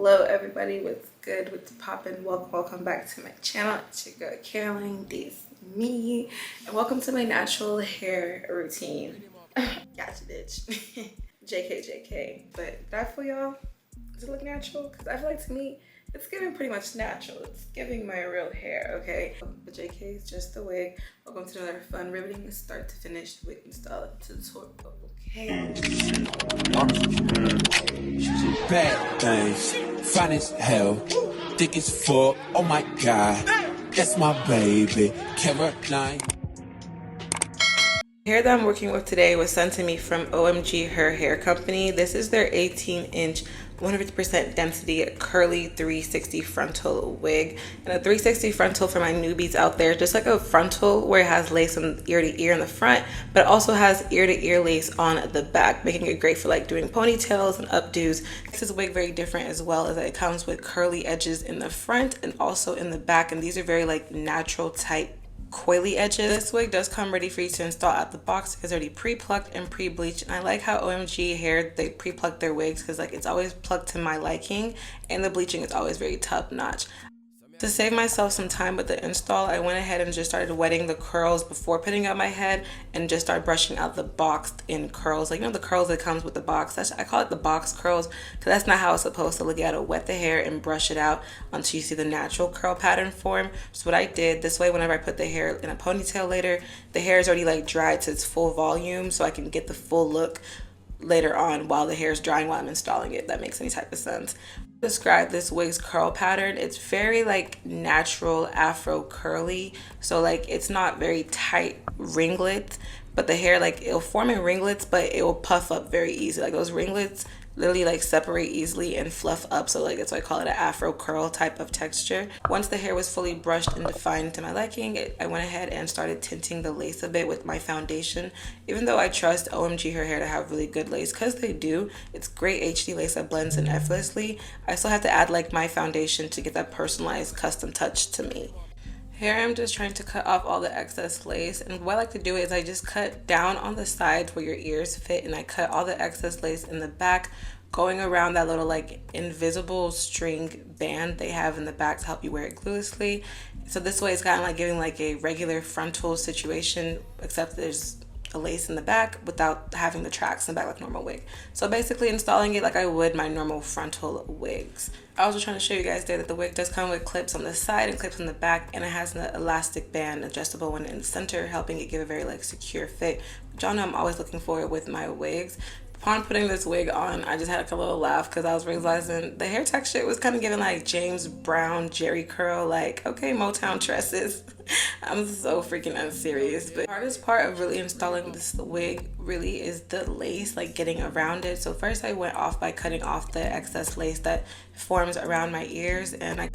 Hello everybody, what's good, what's poppin'? Welcome back to my channel. It's your girl Caroline, this me, and welcome to my natural hair routine. Gotcha, bitch. JK. But that for y'all, does it look natural? Because I feel like to me it's giving pretty much natural. It's giving my real hair, okay? But JK is just the wig. Welcome to another fun, riveting, start to finish wig install tutorial. Okay. She's a bad thing, fine as hell, thick as fuck. Oh my god, that's my baby, Caroline. Hair that I'm working with today was sent to me from OMGHerHair company. This is their 18-inch 100% density curly 360 frontal wig. And a 360 frontal for my newbies out there, just like a frontal where it has lace from ear to ear in the front, but it also has ear to ear lace on the back, making it great for like doing ponytails and updos. This is wig very different as well, as it comes with curly edges in the front and also in the back, and these are very like natural type coily edges. This wig does come ready for you to install out the box. It's already pre-plucked and pre-bleached, and I like how OMGHerHair, they pre-pluck their wigs because like it's always plucked to my liking, and the bleaching is always very top notch. To save myself some time with the install, I went ahead and just started wetting the curls before putting up my head and just started brushing out the boxed in curls. Like, you know, the curls that comes with the box. I call it the box curls because that's not how it's supposed to look. You gotta wet the hair and brush it out until you see the natural curl pattern form. So what I did, this way whenever I put the hair in a ponytail later, the hair is already like dried to its full volume so I can get the full look later on while the hair is drying while I'm installing it, if that makes any type of sense. Describe this wig's curl pattern. It's very like natural afro curly, so like it's not very tight ringlets, but the hair, like, it'll form in ringlets, but it will puff up very easy. Like those ringlets literally like separate easily and fluff up, so like that's why I call it an afro curl type of texture. Once the hair was fully brushed and defined to my liking, I went ahead and started tinting the lace a bit with my foundation. Even though I trust OMGHerHair to have really good lace, because they do, it's great HD lace that blends in effortlessly, I still have to add like my foundation to get that personalized custom touch to me. Here I'm just trying to cut off all the excess lace, and what I like to do is I just cut down on the sides where your ears fit, and I cut all the excess lace in the back, going around that little like invisible string band they have in the back to help you wear it gluelessly. So this way it's kind of like giving like a regular frontal situation, except there's a lace in the back without having the tracks in the back like normal wig. So basically installing it like I would my normal frontal wigs. I was just trying to show you guys there that the wig does come with clips on the side and clips on the back, and it has an elastic band, adjustable one in the center, helping it give a very like secure fit, which y'all know I'm always looking for it with my wigs. Upon putting this wig on, I just had like a little laugh because I was realizing the hair texture was kind of giving like James Brown Jerry curl, like, okay, Motown tresses. I'm so freaking unserious. But the hardest part of really installing this wig really is the lace, like getting around it. So first I went off by cutting off the excess lace that forms around my ears, and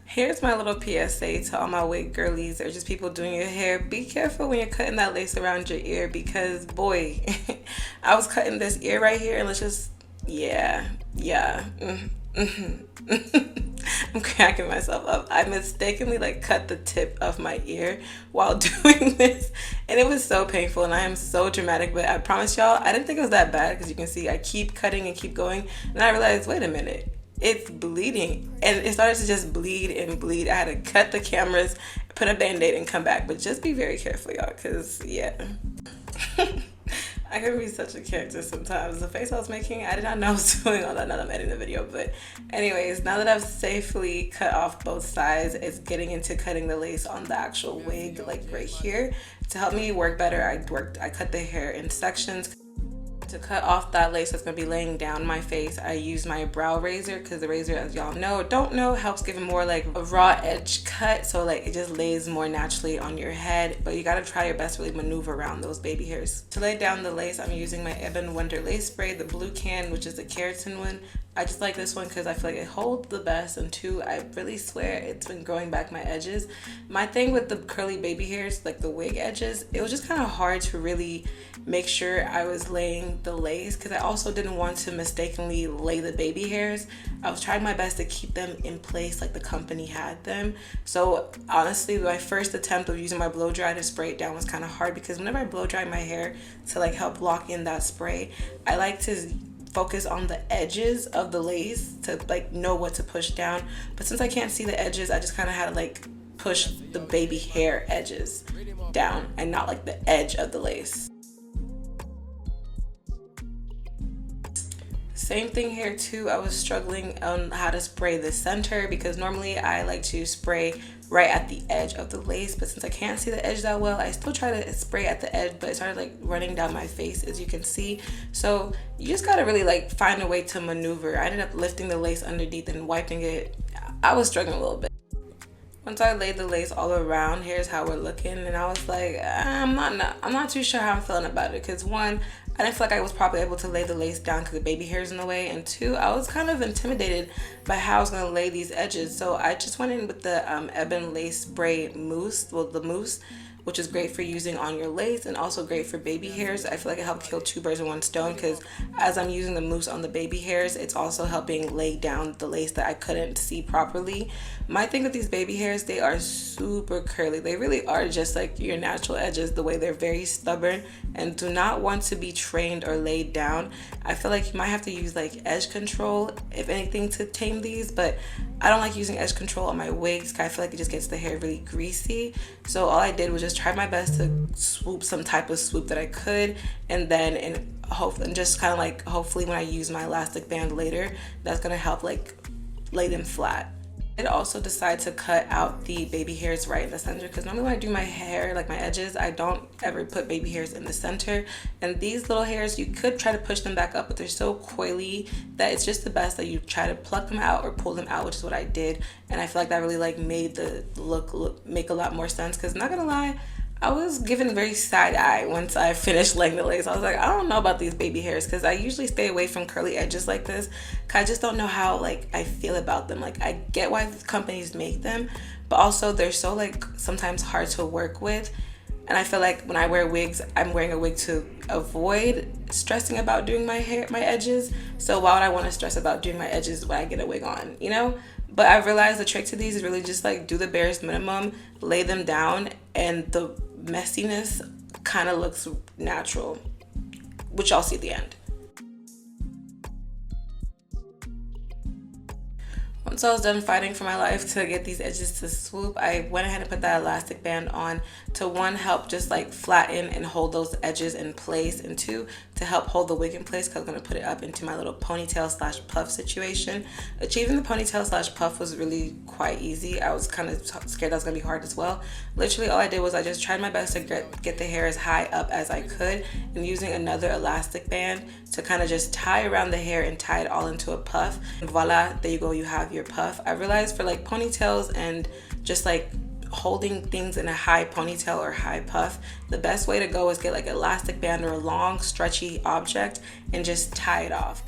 here's my little PSA to all my wig girlies or just people doing your hair. Be careful when you're cutting that lace around your ear, because boy, I was cutting this ear right here, and let's just, I'm cracking myself up. I mistakenly like cut the tip of my ear while doing this, and it was so painful, and I am so dramatic, but I promise y'all I didn't think it was that bad, because you can see I keep cutting and keep going, and I realized, wait a minute, it's bleeding, and it started to just bleed and bleed. I had to cut the cameras, put a band-aid, and come back. But just be very careful, y'all, because yeah. I can be such a character sometimes. The face I was making, I did not know I was doing all that now that I'm editing the video. But anyways, now that I've safely cut off both sides, it's getting into cutting the lace on the actual wig, like right here. To help me work better, I cut the hair in sections. To cut off that lace that's going to be laying down my face, I use my brow razor, because the razor, as y'all don't know, helps give it more like a raw edge cut, so like it just lays more naturally on your head. But you got to try your best to really maneuver around those baby hairs. To lay down the lace, I'm using my Ebon Wonder lace spray, the blue can, which is the keratin one. I just like this one because I feel like it holds the best, and two, I really swear it's been growing back my edges. My thing with the curly baby hairs, like the wig edges, it was just kind of hard to really make sure I was laying the lace, because I also didn't want to mistakenly lay the baby hairs. I was trying my best to keep them in place like the company had them. So honestly, my first attempt of using my blow dry to spray it down was kind of hard, because whenever I blow dry my hair to like help lock in that spray, I like to focus on the edges of the lace to like know what to push down. But since I can't see the edges, I just kind of had to like push the baby hair edges down and not like the edge of the lace. Same thing here too. I was struggling on how to spray the center because normally I like to spray right at the edge of the lace, but since I can't see the edge that well, I still try to spray at the edge, but it started like running down my face, as you can see. So you just gotta really like find a way to maneuver. I ended up lifting the lace underneath and wiping it. I was struggling a little bit. Once I laid the lace all around, here's how we're looking, and I was like, I'm not too sure how I'm feeling about it, because one, I didn't feel like I was probably able to lay the lace down because the baby hair's in the way, and two, I was kind of intimidated by how I was going to lay these edges. So I just went in with the Ebon Lace Spray Mousse, well, the mousse, which is great for using on your lace and also great for baby hairs. I feel like it helped kill two birds with one stone, because as I'm using the mousse on the baby hairs, it's also helping lay down the lace that I couldn't see properly. My thing with these baby hairs, they are super curly. They really are just like your natural edges, the way they're very stubborn and do not want to be trained or laid down. I feel like you might have to use like edge control, if anything, to tame these, but I don't like using edge control on my wigs because I feel like it just gets the hair really greasy. So all I did was just try my best to swoop some type of swoop that I could, and then and just kind of like hopefully when I use my elastic band later, that's gonna help like lay them flat. I also decide to cut out the baby hairs right in the center, because normally when I do my hair, like my edges, I don't ever put baby hairs in the center. And these little hairs, you could try to push them back up, but they're so coily that it's just the best that you try to pluck them out or pull them out, which is what I did. And I feel like that really like made the look make a lot more sense, because not gonna lie, I was given very side eye once I finished laying the lace. I was like, I don't know about these baby hairs, because I usually stay away from curly edges like this, because I just don't know how like I feel about them. Like, I get why companies make them, but also they're so like sometimes hard to work with. And I feel like when I wear wigs, I'm wearing a wig to avoid stressing about doing my hair, my edges. So why would I want to stress about doing my edges when I get a wig on, you know? But I realized the trick to these is really just like do the barest minimum, lay them down, and the messiness kind of looks natural, which I'll see at the end. Once I was done fighting for my life to get these edges to swoop, I went ahead and put that elastic band on to, one, help just like flatten and hold those edges in place, and two, to help hold the wig in place, because I'm going to put it up into my little ponytail slash puff situation. Achieving the ponytail slash puff was really quite easy. I was kind of scared that was going to be hard as well. Literally all I did was I just tried my best to get the hair as high up as I could, and using another elastic band to kind of just tie around the hair and tie it all into a puff. And voila, there you go, you have your puff. I realized for like ponytails and just like holding things in a high ponytail or high puff, the best way to go is get like an elastic band or a long stretchy object and just tie it off.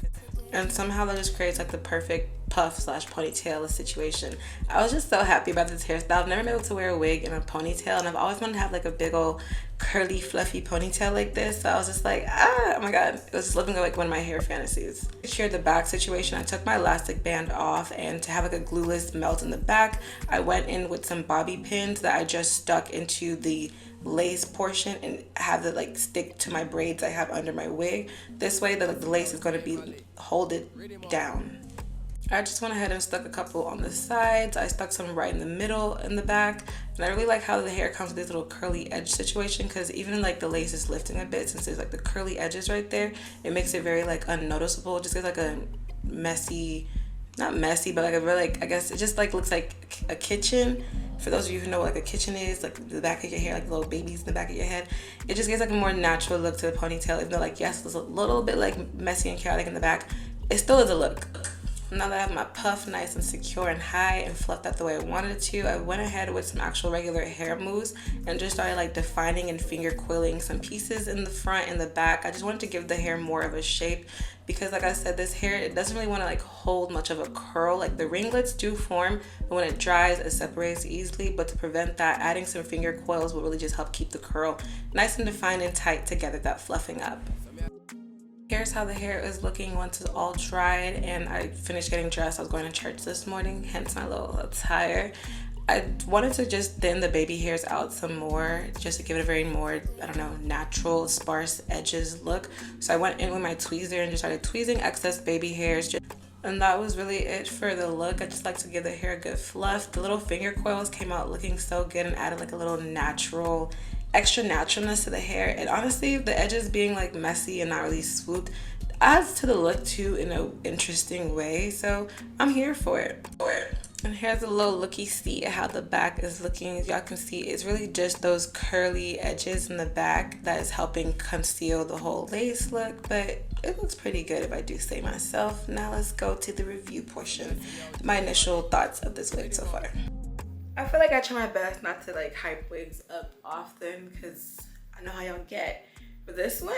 And somehow that just creates like the perfect puff slash ponytail situation. I was just so happy about this hairstyle. I've never been able to wear a wig and a ponytail, and I've always wanted to have like a big old curly fluffy ponytail like this. So I was just like, oh my god, it was just living like one of my hair fantasies. Here, the back situation, I took my elastic band off, and to have like a glueless melt in the back, I went in with some bobby pins that I just stuck into the lace portion and have it like stick to my braids I have under my wig. This way the lace is going to be hold it down. I just went ahead and stuck a couple on the sides. I stuck some right in the middle in the back, and I really like how the hair comes with this little curly edge situation, because even like the lace is lifting a bit, since there's like the curly edges right there, it makes it very like unnoticeable. It just gives like a messy, not messy, but like a really, like, I guess it just like looks like a kitchen. For those of you who know what like a kitchen is, like the back of your hair, like little babies in the back of your head, it just gives like a more natural look to the ponytail. Even though like, yes, it's a little bit like messy and chaotic in the back, it still is a look. Now that I have my puff nice and secure and high and fluffed out the way I wanted it to, I went ahead with some actual regular hair mousse and just started like defining and finger quilling some pieces in the front and the back. I just wanted to give the hair more of a shape, because like I said, this hair, it doesn't really want to like hold much of a curl. Like the ringlets do form, but when it dries, it separates easily. But to prevent that, adding some finger coils will really just help keep the curl nice and defined and tight to get that fluffing up. Here's how the hair is looking once it's all dried and I finished getting dressed. I was going to church this morning, hence my little attire. I wanted to just thin the baby hairs out some more, just to give it a very more, I don't know, natural, sparse edges look. So I went in with my tweezer and just started tweezing excess baby hairs. And that was really it for the look. I just like to give the hair a good fluff. The little finger coils came out looking so good and added like a little natural, extra naturalness to the hair. And honestly, the edges being like messy and not really swooped adds to the look too in an interesting way. So I'm here for it. And here's a little looky-see at how the back is looking. As y'all can see, it's really just those curly edges in the back that is helping conceal the whole lace look, but it looks pretty good if I do say myself. Now let's go to the review portion. My initial thoughts of this wig so far. I feel like I try my best not to like hype wigs up often because I know how y'all get. But this one,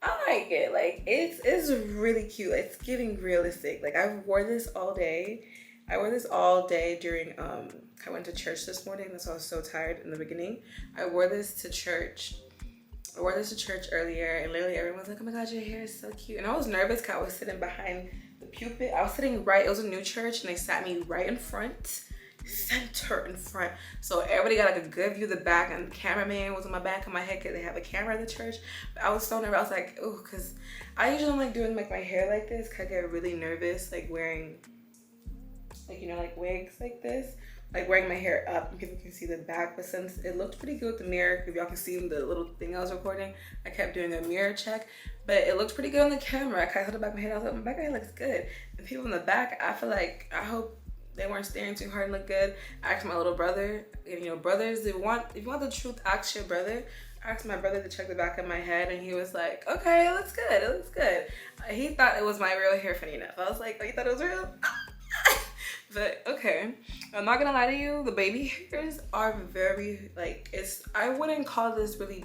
I like it. Like it's really cute. It's giving realistic. Like I wore this all day. I wore this all day during, I went to church this morning. That's why I was so tired in the beginning. I wore this to church. Earlier, and literally everyone was like, oh my God, your hair is so cute. And I was nervous because I was sitting behind the pulpit. I was sitting right, it was a new church, and they sat me right in front, center in front. So everybody got like a good view of the back, and the cameraman was on my back of my head because they have a camera in the church. But I was so nervous. I was like, oh, because I usually don't like doing like my hair like this because I get really nervous like wearing like, you know, like wigs like this, like wearing my hair up and people can see the back. But since it looked pretty good with the mirror, if y'all can see the little thing I was recording, I kept doing a mirror check, but it looked pretty good on the camera. I kind of held the back of my head. I was like, my back of my head looks good. And people in the back, I feel like, I hope they weren't staring too hard and look good. I asked my little brother, and you know, brothers, if you want the truth, ask your brother. I asked my brother to check the back of my head, and he was like, okay, it looks good, it looks good. He thought it was my real hair, funny enough. I was like, oh, you thought it was real? But okay, I'm not gonna lie to you, the baby hairs are very like, I wouldn't call this really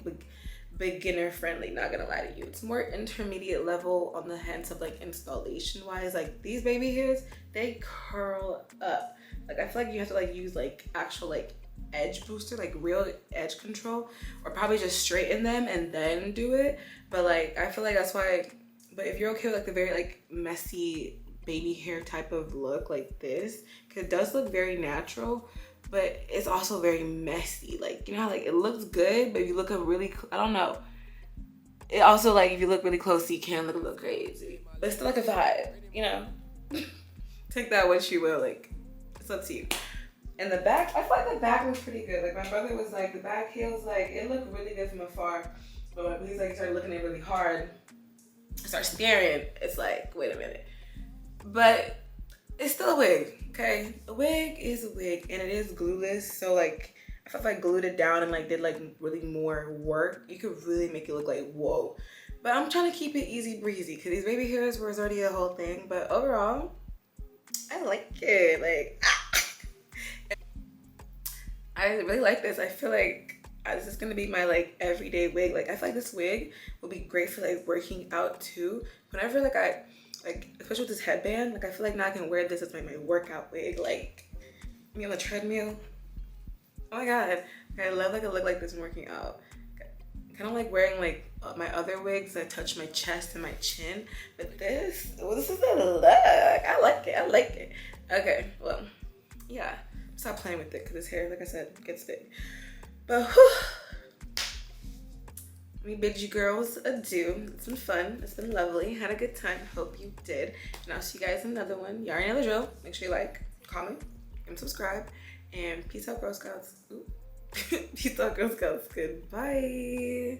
beginner friendly, not gonna lie to you. It's more intermediate level on the hands of like installation wise. Like these baby hairs, they curl up. Like I feel like you have to like use like actual like edge booster, like real edge control, or probably just straighten them and then do it. But like I feel like that's why, but if you're okay with like the very like messy baby hair type of look like this, because it does look very natural, but it's also very messy. Like, you know how like it looks good, but if you look up really, I don't know, it also like if you look really close, you can look a little crazy, but it's still like a vibe, you know. Take that what you will, like it's up to you. And the back, I feel like the back looks pretty good. Like my brother was like, the back heels, like it looked really good from afar, but when he's like started looking at it really hard, start staring, it's like, wait a minute. But it's still a wig, okay? A wig is a wig, and it is glueless. So like, if I glued it down and like did like really more work, you could really make it look like whoa. But I'm trying to keep it easy breezy because these baby hairs was already a whole thing. But overall, I like it. Like, I really like this. I feel like this is gonna be my like everyday wig. Like I feel like this wig will be great for like working out too. Whenever like especially with this headband, like I feel like now I can wear this as like my workout wig, like me on the treadmill. Oh my God, I love like a look like this when working out. Kind of like wearing like my other wigs that touch my chest and my chin, but this is a look. I like it. Okay, well, yeah, stop playing with it because this hair, like I said, gets big. But whew, let me bid you girls adieu. It's been fun. It's been lovely. Had a good time. Hope you did. And I'll see you guys in another one. Y'all already know the drill. Make sure you like, comment, and subscribe. And peace out, Girl Scouts. Ooh. Peace out, Girl Scouts. Goodbye.